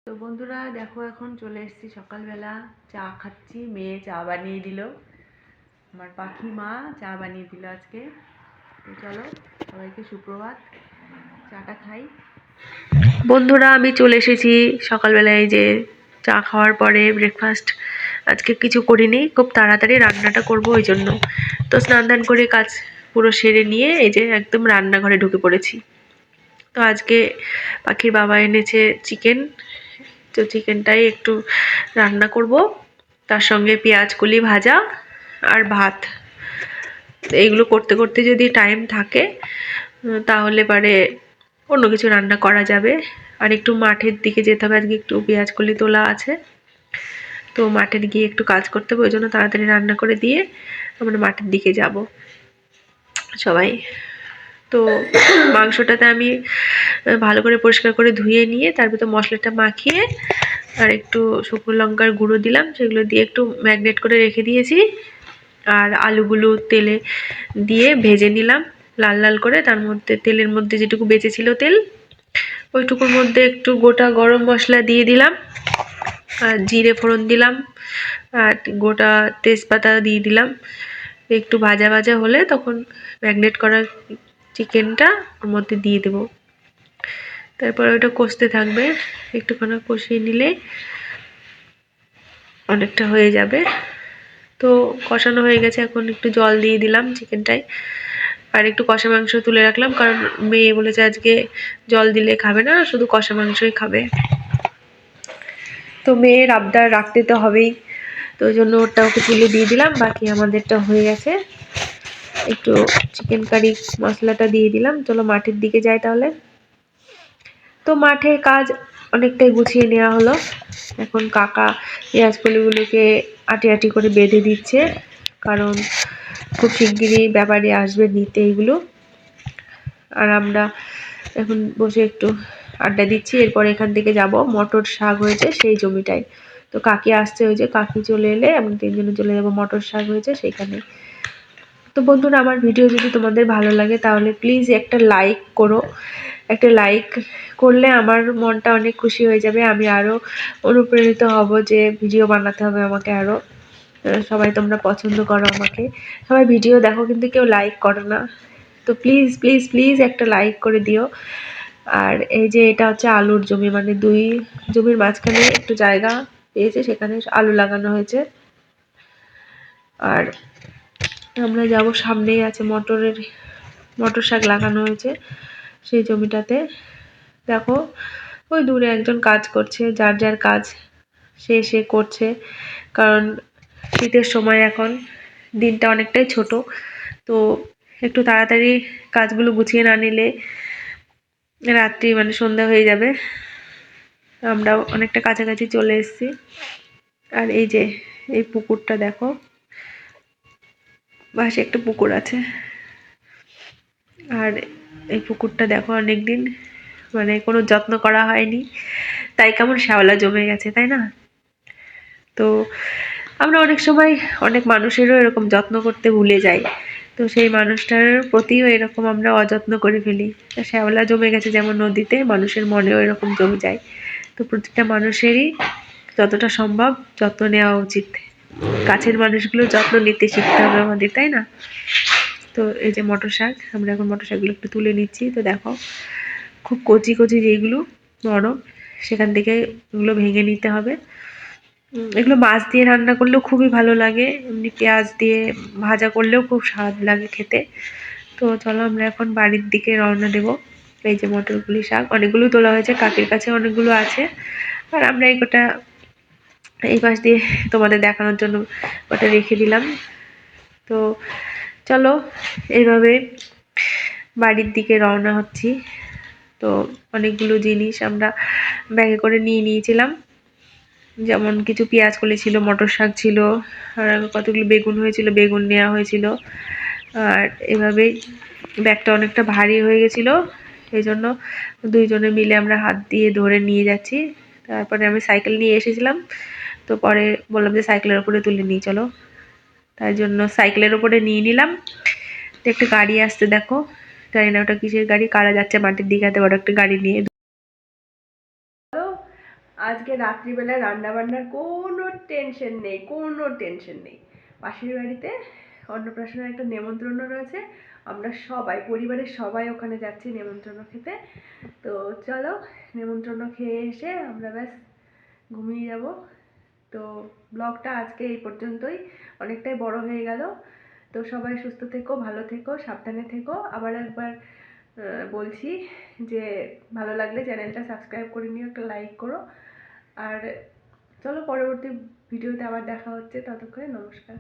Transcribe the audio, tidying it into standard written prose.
তো বন্ধুরা দেখো, এখন চলে এসেছি সকালবেলা, চা খাচ্ছি। মেয়ে চা বানিয়ে দিল, আমার পাখি মা চা বানিয়ে দিল আজকে। তো চলো সবাইকে সুপ্রভাত, চাটা খাই। বন্ধুরা আমি চলে এসেছি সকালবেলায়, যে চা খাওয়ার পরে ব্রেকফাস্ট আজকে কিছু করিনি, খুব তাড়াতাড়ি রান্নাটা করব ওই জন্য। তো স্নান দান করে কাজ পুরো সেরে নিয়ে এই যে একদম রান্নাঘরে ঢুকে পড়েছি। তো আজকে পাখির বাবা এনেছে চিকেন, তো চিকেনটাই একটু রান্না করব, তার সঙ্গে পেঁয়াজ কলি ভাজা আর ভাত। এইগুলো করতে করতে যদি টাইম থাকে তাহলে পারে অন্য কিছু রান্না করা যাবে। আর একটু মাঠের দিকে যেতে হবে, আজকে একটু পেঁয়াজ কলি তোলা আছে, তো মাঠে গিয়ে একটু কাজ করতে হবে, ওই জন্য তাড়াতাড়ি রান্না করে দিয়ে আমরা মাঠের দিকে যাব সবাই। তো মাংসটাতে আমি ভালো করে পরিষ্কার করে ধুয়ে নিয়ে তার ভিতর মশলাটা মাখিয়ে আর একটু শুকনো লঙ্কার গুঁড়ো দিলাম, সেগুলো দিয়ে একটু ম্যাগনেট করে রেখে দিয়েছি। আর আলুগুলো তেলে দিয়ে ভেজে নিলাম লাল লাল করে। তার মধ্যে তেলের মধ্যে যেটুকু বেঁচে ছিল তেল, ওইটুকুর মধ্যে একটু গোটা গরম মশলা দিয়ে দিলাম, আর জিরে ফোড়ন দিলাম, আর গোটা তেজপাতা দিয়ে দিলাম। একটু ভাজা ভাজা হলে তখন ম্যাগনেট করা চিকেনটা ওর মধ্যে দিয়ে দেবো। তারপর ওটা কষতে থাকবে, একটুখানি কষিয়ে নিলে অনেকটা হয়ে যাবে। তো কষানো হয়ে গেছে, এখন একটু জল দিয়ে দিলাম চিকেনটায়, আর একটু কষা মাংস তুলে রাখলাম, কারণ মেয়ে বলেছে আজকে জল দিলে খাবে না, শুধু কষা মাংসই খাবে। তো মেয়ের আবদার রাখতে তো হবেই, তো ওই জন্য ওটা ওকে তুলে দিয়ে দিলাম। বাকি আমাদেরটা হয়ে গেছে, একটু চিকেন কারি মশলাটা দিয়ে দিলাম। চলো মাঠের দিকে যাই তাহলে। তো মাঠের কাজ অনেকটাই গুছিয়ে নেওয়া হলো। এখন কাকা পেঁয়াজ কলিগুলোকে আটি আটি করে বেঁধে দিচ্ছে, কারণ খুব শিগগিরই ব্যাপারী আসবে নিতে এইগুলো। আর আমরা এখন বসে একটু আড্ডা দিচ্ছি। এরপর এখান থেকে যাব, মটর শাক হয়েছে সেই জমিটায়। তো কাকি আসছে, ওই যে কাকি চলে এলে আমরা তিনজনে চলে যাব, মটর শাক হয়েছে সেখানে। তো বন্ধুরা আমার ভিডিও যদি তোমাদের ভালো লাগে তাহলে প্লিজ একটা লাইক করো। একটা লাইক করলে আমার মনটা অনেক খুশি হয়ে যাবে, আমি আরও অনুপ্রেরিত হব যে ভিডিও বানাতে হবে আমাকে আরও। সবাই তোমরা পছন্দ করো আমাকে, সবাই ভিডিও দেখো কিন্তু কেউ লাইক করো না। তো প্লিজ প্লিজ প্লিজ একটা লাইক করে দিও। আর এই যে এটা হচ্ছে আলুর জমি, মানে দুই জমির মাঝখানে একটু জায়গা পেয়েছে, সেখানে আলু লাগানো হয়েছে। আর আমরা যাব, সামনেই আছে মটর শাক লাগানো হয়েছে সেই জমিটাতে। দেখো ওই দূরে একজন কাজ করছে, যার যার কাজ সে করছে, কারণ শীতের সময় এখন দিনটা অনেকটাই ছোট। তো একটু তাড়াতাড়ি কাজগুলো গুছিয়ে না নিলে রাত্রি মানে সন্ধ্যা হয়ে যাবে। আমরাও অনেকটা কাছাকাছি চলে এসেছি। আর এই যে এই পুকুরটা দেখো, পাশে একটা পুকুর আছে। আর এই পুকুরটা দেখো অনেকদিন মানে কোনো যত্ন করা হয়নি, তাই কেমন শ্যাওলা জমে গেছে, তাই না? তো আমরা অনেক সময় অনেক মানুষেরও এরকম যত্ন করতে ভুলে যাই, তো সেই মানুষটার প্রতিও এরকম আমরা অযত্ন করে ফেলি। শ্যাওলা জমে গেছে যেমন নদীতে, মানুষের মনেও এরকম জমে যায়। তো প্রতিটা মানুষেরই যতটা সম্ভব যত্ন নেওয়া উচিত, কাছের মানুষগুলোর যত্ন নিতে শিখতে হবে আমাদের, তাই না? তো এই যে মটর শাক, আমরা এখন মটর শাকগুলো একটু তুলে নিচ্ছি। তো দেখো খুব কচি কচি যেগুলো নরম, সেখান থেকে এগুলো ভেঙে নিতে হবে। এগুলো মাছ দিয়ে রান্না করলেও খুবই ভালো লাগে, এমনি পেঁয়াজ দিয়ে ভাজা করলেও খুব স্বাদ লাগে খেতে। তো চলো আমরা এখন বাড়ির দিকে রওনা দেব। এই যে মটরগুলি শাক অনেকগুলো তোলা হয়েছে, কাকির কাছে অনেকগুলো আছে, আর আমরা এই গোটা এই পাশ দিয়ে তোমাদের দেখানোর জন্য ওটা রেখে দিলাম। তো চলো এইভাবে বাড়ির দিকে রওনা হচ্ছি। তো অনেকগুলো জিনিস আমরা ব্যাগে করে নিয়ে নিয়েছিলাম, যেমন কিছু পেঁয়াজ কলি ছিল, মটর শাক ছিল, আর কতগুলো বেগুন হয়েছিল, বেগুন নেওয়া হয়েছিল। আর এভাবেই ব্যাগটা অনেকটা ভারী হয়ে গেছিলো, এই জন্য দুইজনে মিলে আমরা হাত দিয়ে ধরে নিয়ে যাচ্ছি। তারপরে আমি সাইকেল নিয়ে এসেছিলাম, তো পরে বললাম যে সাইকেলের উপরে তুলে নিয়ে চলো, তাই জন্য সাইকেলের উপরে নিয়ে নিলাম। তো একটা গাড়ি আসতে দেখো, জানি না ওটা কিসের গাড়ি, কারা যাচ্ছে মাটির দিকে, এত বড় একটা গাড়ি নিয়ে। আজকে রাত্রিবেলা রান্নাবান্নার কোনো টেনশন নেই, কোনো টেনশন নেই। পাশের বাড়িতে অন্নপ্রাশনের একটা নেমন্ত্রণ রয়েছে, আমরা সবাই পরিবারের সবাই ওখানে যাচ্ছি নেমন্ত্রণ খেতে। তো চলো নেমন্ত্রণ খেয়ে এসে আমরা ব্যাস ঘুমিয়ে যাব। তো ব্লগটা আজকে এই পর্যন্তই, অনেকটাই বড় হয়ে গেল। তো সবাই সুস্থ থেকো, ভালো থেকো, সাবধানে থেকো। আবার একবার বলছি যে ভালো লাগলে চ্যানেলটা সাবস্ক্রাইব করে নিও, একটা লাইক করো। আর চলো পরবর্তী ভিডিওতে আবার দেখা হচ্ছে, ততক্ষণে নমস্কার।